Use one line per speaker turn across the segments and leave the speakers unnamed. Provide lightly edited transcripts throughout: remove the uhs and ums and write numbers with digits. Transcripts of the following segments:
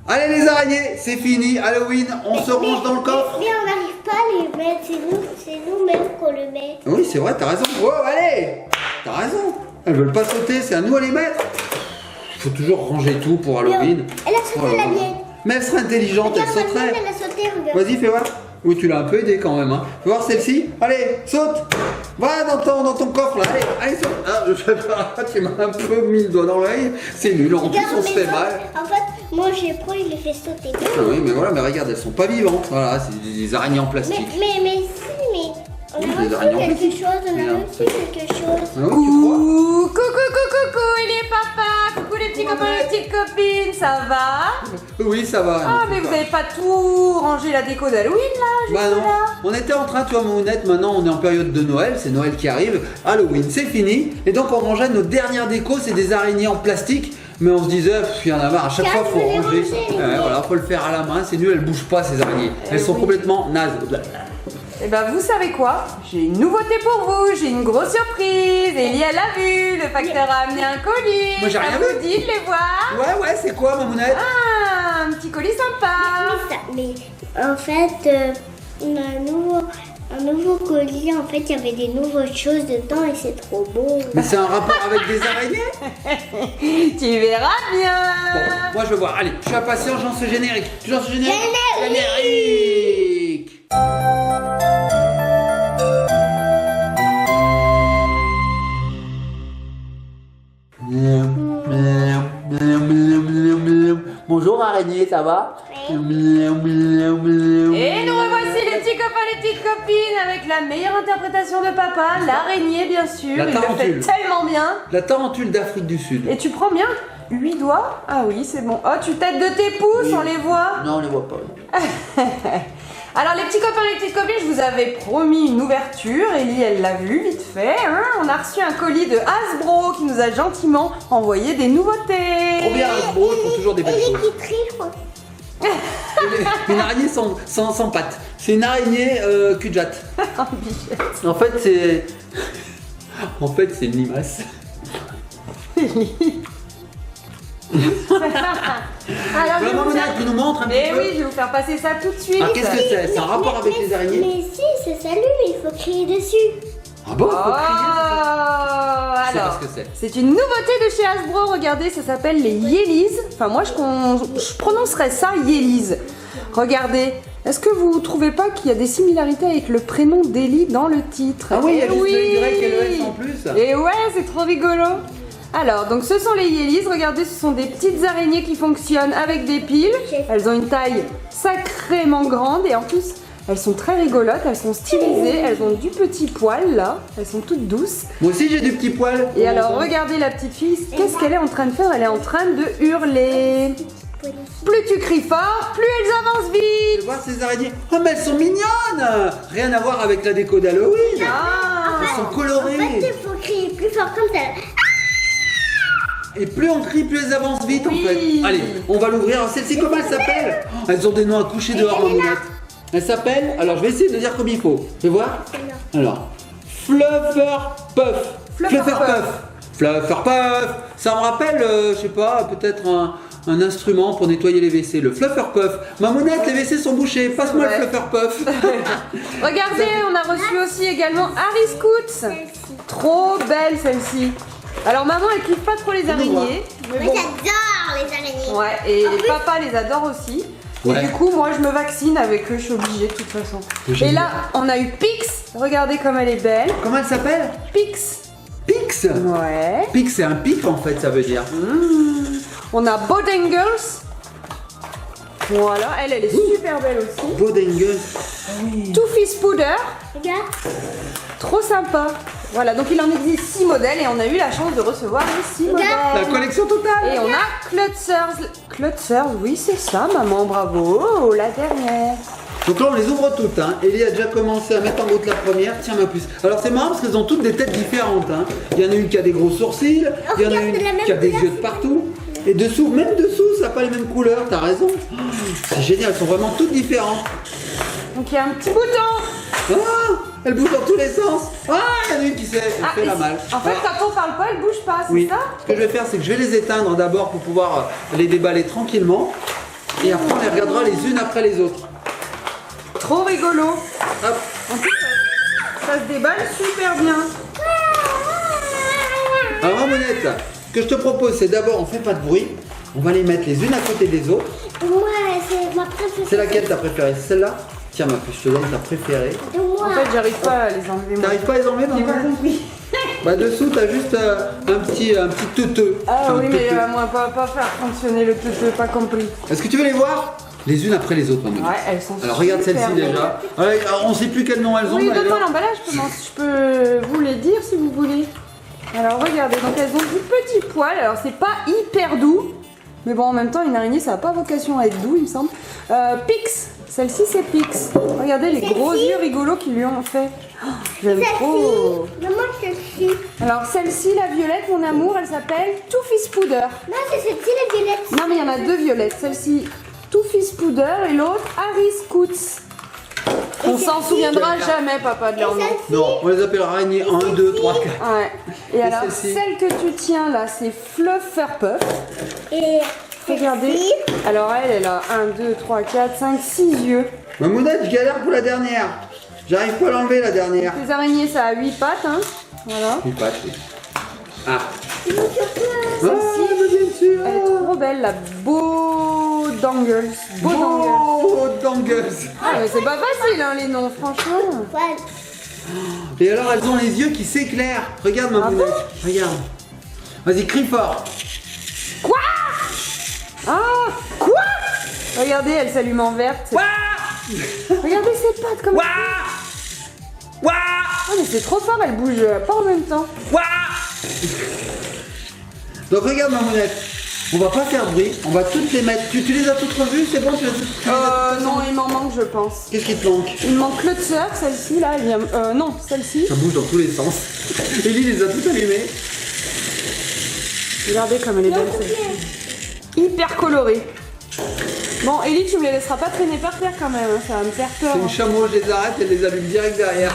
Allez les araignées, c'est fini, Halloween, on se range dans le coffre.
Mais on n'arrive pas à les mettre, c'est nous-mêmes qu'on le met.
Oui, c'est vrai, t'as raison. Oh, allez, t'as raison. Elles veulent pas sauter, c'est à nous à les mettre. Il faut toujours ranger tout pour Halloween.
Elle a sauté la mienne.
Mais elle serait intelligente, elle
Regarde,
sauterait.
elle a sauté, regarde.
Vas-y, fais voir. Oui, tu l'as un peu aidé quand même. Hein. Fais voir celle-ci. Allez, saute. Va dans ton coffre là. Allez, saute. Ah, je fais pas. Tu m'as un peu mis le doigt dans l'œil. C'est nul. En plus, on se fait mal.
En fait, moi j'ai pris, il les fait sauter.
Ah oui, mais voilà, mais regarde, elles sont pas vivantes. Voilà, c'est des araignées en plastique.
Mais on
Oui,
a
des araignées en
reçu quelque
plastique.
chose, on a
Regarde,
reçu quelque chose.
Ah oui, tu crois?
Coucou, il est papa. Coucou les petits copains, les petites copines, ça va?
Oui, ça va.
Ah, mais vous avez pas tout rangé la déco d'Halloween là, juste
Bah non,
là?
on était en train, tu vois, mon honnête, maintenant on est en période de Noël, c'est Noël qui arrive, Halloween c'est fini, et donc on rangeait nos dernières décos, c'est des araignées en plastique, mais on se disait, il y en a marre, à chaque fois faut ranger, voilà, faut le faire à la main, c'est nul, elles bougent pas ces araignées, elles sont complètement nazes.
Et ben vous savez quoi? J'ai une nouveauté pour vous, j'ai une grosse surprise. Elie elle a vu, le facteur a amené un colis.
Moi, j'ai rien
Ça vous dit de les voir?
Ouais, c'est quoi, mamounette?
Ah, un petit colis sympa.
Mais en fait, on a un nouveau colis. En fait, il y avait des nouvelles choses dedans et c'est trop beau.
Mais c'est un rapport avec des araignées?
Tu verras bien.
Bon, moi je veux voir, allez, je suis impatient, j'en ce générique. Tu lances ce générique?
Générique.
Bonjour araignée, ça va?
Et nous revoici les petits copains, les petites copines avec la meilleure interprétation de papa, l'araignée bien sûr.
La
Il le fait
tarentule.
tellement bien.
La tarentule d'Afrique du Sud.
Et tu prends bien 8 doigts? Ah oui, c'est bon. Oh, tu t'aides de tes pouces,
Oui.
on les voit.
Non, on les voit pas.
Alors les petits copains, les petites copines, je vous avais promis une ouverture. Ellie, elle l'a vu vite fait. Hein, on a reçu un colis de Hasbro qui nous a gentiment envoyé des nouveautés.
Trop bien, Hasbro, ils font toujours des belles
Et
choses.
qui triche.
Une araignée sans pattes. C'est une araignée cul-de-jatte. En fait, c'est. En fait, c'est une limace.
Alors, je vais
Maman,
vous faire-
tu nous montres un petit
Eh
peu.
oui, je vais vous faire passer ça tout de suite.
Ah, qu'est-ce que c'est? C'est un rapport avec les araignées?
Mais si, ça s'allume, il faut crier dessus.
Ah bon, faut
Oh,
crier. Je sais pas
alors,
ce que c'est.
c'est une nouveauté de chez Hasbro, regardez, ça s'appelle les Yélis. Enfin, moi, je prononcerais ça Yélis. Regardez, est-ce que vous trouvez pas qu'il y a des similarités avec le prénom d'Ellie dans le titre?
Ah oui, il y a
Eh
juste le Y et le S en plus.
Et ouais, c'est trop rigolo. Alors, donc ce sont les Yélis, regardez, ce sont des petites araignées qui fonctionnent avec des piles. Elles ont une taille sacrément grande et en plus, elles sont très rigolotes, elles sont stylisées, elles ont du petit poil là, elles sont toutes douces.
Moi aussi, j'ai du petit poil.
Et alors, regardez la petite fille, qu'est-ce qu'elle est en train de faire? Elle est en train de hurler. Plus tu cries fort, plus elles avancent
Tu
vite.
vois ces araignées? Oh, mais elles sont mignonnes! Rien à voir avec la déco d'Halloween.
Ah.
Elles sont
En fait,
colorées.
il faut crier plus fort comme ça.
Et plus on crie, plus elles avancent vite
Oui.
en fait. Allez, on va l'ouvrir. Alors, celle-ci, comment elle s'appelle? Oh, elles ont des noms à coucher dehors, mamounette. Elle s'appelle. Alors, je vais essayer de dire comme il faut. Tu veux voir? Alors, Flufferpuff.
Flufferpuff.
Flufferpuff. Ça me rappelle, je sais pas, peut-être un instrument pour nettoyer les WC, le Flufferpuff. Mamounette, les WC sont bouchés. Passe-moi le
Ouais.
Flufferpuff.
Regardez, on a reçu aussi également Harry Scoots. Trop belle celle-ci. Alors maman elle kiffe pas trop les araignées. Mais
Moi
bon.
j'adore les araignées.
Ouais, et les papas les adorent aussi.
Ouais.
Et du coup moi je me vaccine avec eux, je suis obligée de toute façon.
Génial.
Et là on a eu Pix. Regardez comme elle est belle.
Comment elle s'appelle?
Pix.
Pix.
Ouais.
Pix, c'est un pic en fait, ça veut dire.
On a Bodengers. Voilà, elle est super belle aussi.
Bodengue.
Two Fist Powder.
Regarde.
Trop sympa. Voilà, donc il en existe 6 modèles et on a eu la chance de recevoir les 6 modèles.
La collection totale.
Et on a Klutzers. Klutzers, oui c'est ça maman, bravo, la dernière.
Donc là on les ouvre toutes, hein. Ellie a déjà commencé à mettre en route la première, tiens ma puce. Alors c'est marrant parce qu'elles ont toutes des têtes différentes, hein. Il y en a une qui a des gros sourcils, il y en a
regarde,
une
c'est la même
qui a des
couleur.
yeux de partout. Et dessous, même dessous, ça n'a pas les mêmes couleurs, t'as raison. Oh, c'est génial, elles sont vraiment toutes différentes.
Donc il y a un petit bouton.
Ah, elles bougent dans tous les sens. Ah, il y en a une qui fait
et
la
si-
malle.
En fait
Alors,
quand on parle pas, elle bouge pas, c'est
oui,
ça?
ce que je vais faire, c'est que je vais les éteindre d'abord pour pouvoir les déballer tranquillement. Et après, on les regardera les unes après les autres.
Trop rigolo.
Hop.
En plus, ça se déballe super bien.
Alors, Mamonette, ce que je te propose, c'est d'abord, on fait pas de bruit. On va les mettre les unes à côté des autres.
Moi, c'est ma préférée.
C'est laquelle ta préférée? C'est celle-là? Tiens, ma puce, je te donne ta préférée.
De moi.
En fait, j'arrive pas à les enlever. moi.
T'arrives pas à les enlever,
J'ai pas
Mamonette?
compris.
Bah, dessous, t'as juste un petit teuteux.
Ah
Un
oui, mais
teuteux.
moi, pas faire fonctionner le tutu, pas compris.
Est-ce que tu veux les voir? Les unes après les autres, Mamonette.
Ouais, elles sont
Alors, regarde
super
celle-ci
belles.
déjà. Alors, on sait plus quel nom elles ont.
Oui,
d'ailleurs.
donne-moi l'emballage, je peux vous les dire si vous voulez. Alors regardez, donc elles ont du petit poil, alors c'est pas hyper doux, mais bon en même temps une araignée ça n'a pas vocation à être doux il me semble. Pix, celle-ci c'est Pix. Regardez les gros yeux rigolos qu'ils lui ont fait. Oh, j'aime trop.
Maman, celle-ci.
Alors celle-ci, la violette, mon amour, elle s'appelle Two Fizz Powder.
Non, c'est celle-ci, la violette.
Non mais il y en a deux violettes, celle-ci Two Fizz Powder et l'autre Harry Scoots. On s'en souviendra jamais papa de leur nom.
Non, on les appelle araignées 1, 2, 3, 4.
Ouais. Et alors,
celle-ci
celle que tu tiens là, c'est Flufferpuff.
Et
Regardez.
celle-ci.
Alors, elle a 1, 2, 3, 4, 5, 6 yeux.
Mamounette, je galère pour la dernière. J'arrive pas à l'enlever la dernière.
Les araignées, ça a 8 pattes. Hein. Voilà.
Une patte, oui. Ah.
Celle-ci,
mais bien sûr.
elle est trop belle, la Beau Dangles. Beau Dangles.
Oh, Dangles.
Ah, mais c'est pas facile, hein, les noms, franchement.
Voilà.
Et alors, elles ont les yeux qui s'éclairent. Regarde, Mamounette. Regarde. Vas-y, crie fort.
Quoi? Ah, quoi? Regardez, elle s'allume en verte.
Ouah.
Regardez ses pattes comme ça.
Ouah. Ouah.
Ah, mais c'est trop fort, elle bouge pas en même temps.
Ouah. Donc, regarde, Mamounette. On va pas faire de bruit. On va toutes les mettre. Tu les as toutes revues? C'est bon, tu les as toutes
Non, il m'en manque, je pense.
Qu'est-ce qui te manque?
Il me manque le sœur, celle-ci là, elle vient. Non, celle-ci.
Ça bouge dans tous les sens. Ellie les a toutes allumées.
Regardez comme elle est belle celle-ci. Hyper colorée. Bon, Ellie, tu me les laisseras pas traîner par terre quand même, hein, ça va me faire peur.
C'est une chameau, je les arrête, elle les allume direct derrière.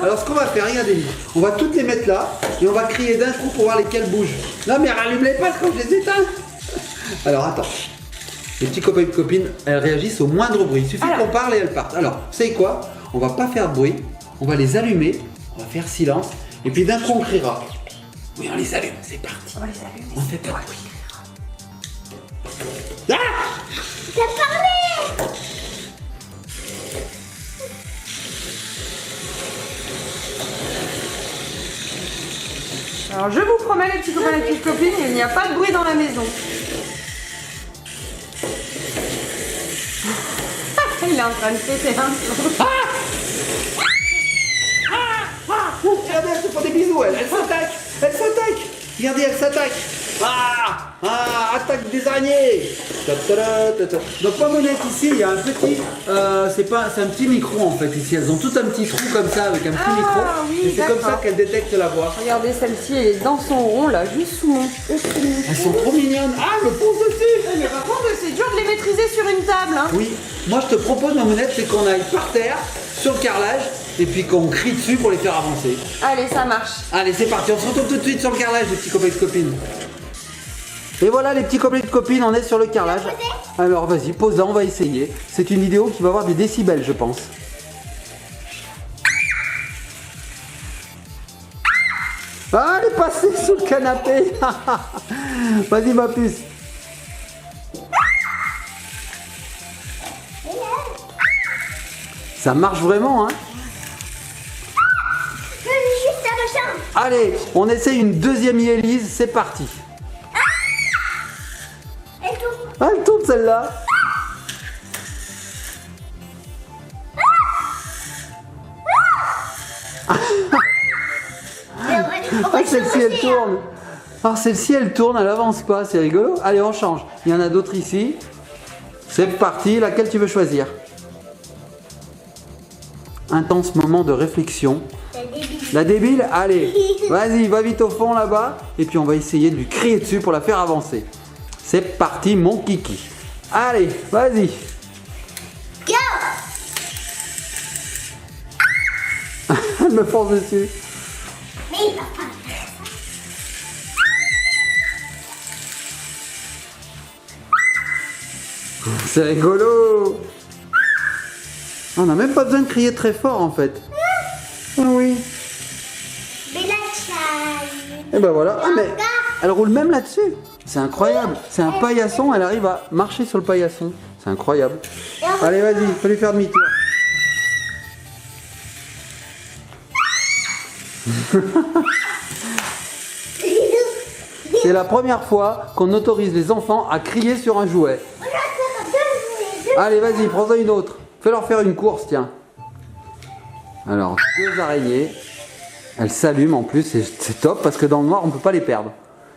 Alors ce qu'on va faire, regardez, on va toutes les mettre là et on va crier d'un coup pour voir lesquelles bougent. Non mais rallume-les pas quand je les éteins. Alors attends. Les petits copains et copines, elles réagissent au moindre bruit. Il suffit
Alors.
qu'on parle et elles partent. Alors, vous savez quoi? On va pas faire de bruit, on va les allumer, on va faire silence et puis d'un coup on criera. Oui, on les allume, c'est parti.
On va les allumer.
On fait pas de bruit. Ah!
T'as parlé.
Alors je vous promets les petits copains et les petites copines, il n'y a pas de bruit dans la maison. Il est en train de péter un plomb.
Regardez, elle se font des bisous, elle s'attaque, elle s'attaque. Regardez, elle s'attaque. Attaque des araignées. Donc Mamonette ici, il y a un petit, c'est un petit micro en fait ici. Elles ont tout un petit trou comme ça avec un petit micro.
Oui,
et c'est comme ça
d'accord.
qu'elles détectent la voix.
Regardez celle-ci, elle est dans son rond là, juste sous mon.
Elles sont trop mignonnes. Ah, elle me fonce dessus.
Mais par contre, c'est dur de les maîtriser sur une table. Hein.
Oui, moi je te propose Mamonette, c'est qu'on aille par terre sur le carrelage et puis qu'on crie dessus pour les faire avancer.
Allez, ça marche.
Allez, c'est parti, on se retrouve tout de suite sur le carrelage, les petits copains et copines. Et voilà les petits copains et copines, on est sur le carrelage. Alors vas-y, pose-la, on va essayer. C'est une vidéo qui va avoir des décibels, je pense. Ah, elle est passée sous le canapé. Vas-y ma puce. Ça marche vraiment, hein?
Je suis juste à ma chambre.
Allez, on essaie une deuxième Yélise, c'est parti.
Et tout.
Ah, elle tourne celle-là. Ah, celle-ci elle tourne. Alors celle-ci elle tourne, elle avance pas, c'est rigolo. Allez, on change. Il y en a d'autres ici. C'est parti, laquelle tu veux choisir? Intense moment de réflexion. La débile, allez, vas-y, va vite au fond là-bas. Et puis on va essayer de lui crier dessus pour la faire avancer. C'est parti, mon kiki. Allez, vas-y.
Go.
Elle me force dessus.
Mais il va pas.
C'est rigolo. On n'a même pas besoin de crier très fort en fait. Ah oui.
Bella Ciao.
Et ben voilà. Ah mais elle roule même là-dessus. C'est incroyable. C'est un paillasson, elle arrive à marcher sur le paillasson. C'est incroyable. Allez vas-y, faut lui faire demi-tour. C'est la première fois qu'on autorise les enfants à crier sur un jouet. Allez, vas-y, prends-en une autre. Fais-leur faire une course, tiens. Alors, 2 araignées. Elles s'allument en plus, c'est top parce que dans le noir, on peut pas les perdre.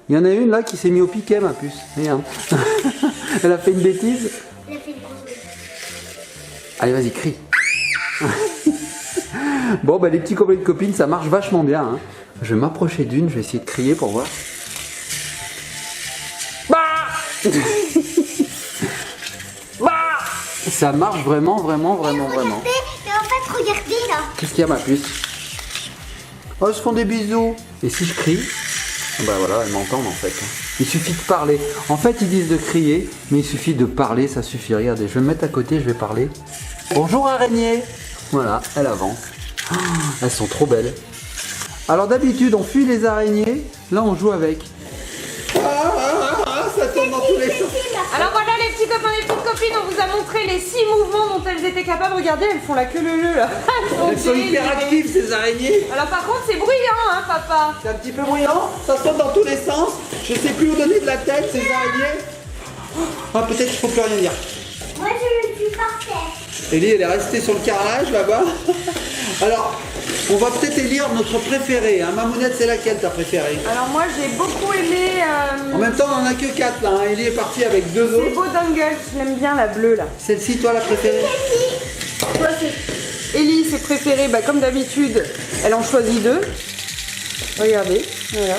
Il y en a une là qui s'est mise au piquet, ma puce. Regarde. Elle a fait une bêtise.
Elle a fait une grosse bêtise.
Allez, vas-y, crie. Bon, bah les petits copains et copines, ça marche vachement bien. Hein. Je vais m'approcher d'une, je vais essayer de crier pour voir. Bah bah ça marche vraiment.
Mais en fait, regardez là.
Qu'est-ce qu'il y a, ma puce? Oh, elles se font des bisous. Et si je crie? Bah voilà, elles m'entendent en fait. Il suffit de parler. En fait, ils disent de crier, mais il suffit de parler, ça suffit. Regardez, je vais me mettre à côté, je vais parler. Bonjour araignée. Voilà, elle avance. Oh, elles sont trop belles. Alors d'habitude, on fuit les araignées. Là, on joue avec. Ça tourne dans tous les sens.
Alors voilà les petits copains et petites copines, on vous a montré les 6 mouvements dont elles étaient capables. Regardez, elles font la queue leu là.
Elles sont hyper actives ces araignées.
Alors par contre c'est bruyant hein papa.
C'est un petit peu bruyant, ça saute dans tous les sens. Je sais plus où donner de la tête ces araignées. Ah peut-être qu'il faut plus rien dire.
Moi, je le suis par terre.
Ellie elle est restée sur le carrelage là-bas. Alors on va peut-être élire notre préféré. Hein. Mamounette, c'est laquelle ta préférée?
Alors moi j'ai beaucoup aimé...
En même temps on en a que 4 là. Hein. Ellie est partie avec 2
C'est
autres.
beau Dangle, je l'aime bien la bleue là.
Celle-ci, toi la préférée?
Toi c'est... Ellie c'est préféré, bah, comme d'habitude, elle en choisit 2. Regardez, voilà.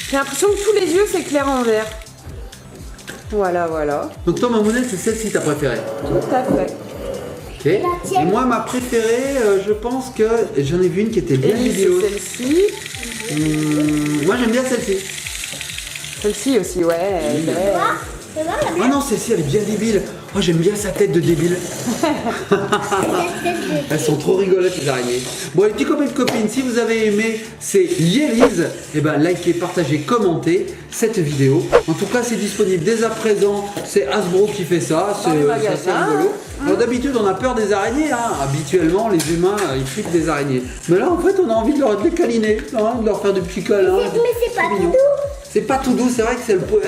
J'ai l'impression que tous les yeux s'éclairent en vert. Voilà, voilà.
Donc toi Mamounette, c'est celle-ci ta préférée?
Tout à fait.
Ok. Et moi ma préférée, je pense que j'en ai vu une qui était bien
Ellie
vidéo.
c'est celle-ci.
Moi j'aime bien celle-ci.
Celle-ci aussi, ouais. Elle est...
Tu vois, la
Ah non, celle-ci elle est bien débile. Oh j'aime bien sa tête de débile. Elles sont trop rigolotes les araignées. Bon les petits copains et copines, si vous avez aimé ces Yéliz, et ben likez, partagez, commentez cette vidéo. En tout cas c'est disponible dès à présent. C'est Hasbro qui fait ça.
Dans les
C'est
magasins,
assez rigolo. Alors d'habitude on a peur des araignées. Hein. Habituellement les humains ils flippent des araignées. Mais là en fait on a envie de les câliner, hein, de leur faire des petits câlins.
Mais c'est pas
mignon.
tout.
C'est pas tout doux, c'est vrai que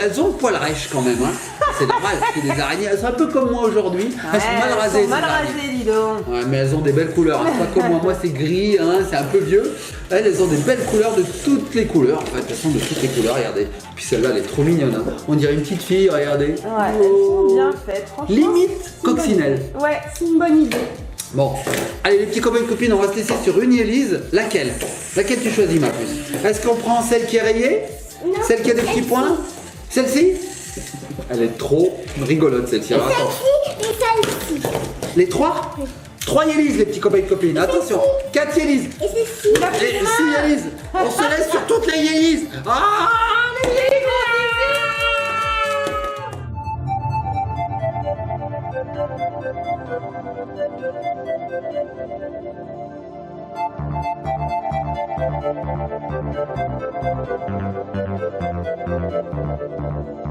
elles ont le poil rêche quand même. Hein. C'est normal, c'est des araignées. Elles sont un peu comme moi aujourd'hui. Elles sont mal rasées.
Elles sont mal
ces araignées.
rasées, dis donc.
Ouais, mais elles ont des belles couleurs. Hein. C'est pas comme moi. Moi c'est gris, hein, c'est un peu vieux. Elles ont des belles couleurs de toutes les couleurs. En fait, elles sont de toutes les couleurs. Regardez. Puis celle-là, elle est trop mignonne. Hein. On dirait une petite fille. Regardez.
Ouais, elles sont bien faites, franchement.
Limite
c'est une bonne
coccinelle.
idée. Ouais, c'est une bonne idée.
Bon, allez les petits copains et copines, on va se laisser sur une Yéliz. Laquelle? Laquelle tu choisis ma puce? Est-ce qu'on prend celle qui est rayée?
Non.
Celle qui a des petits points? Celle-ci? Elle est trop rigolote celle-ci. Alors, attends.
Celle-ci et celle-ci.
Les 3? 3 Yéliz les petits copains et copines. Attention, 4 Yéliz.
Et celle-ci.
Et 6 Yéliz. On se laisse sur toutes les Yéliz. Ah, les Yéliz.
Thank you.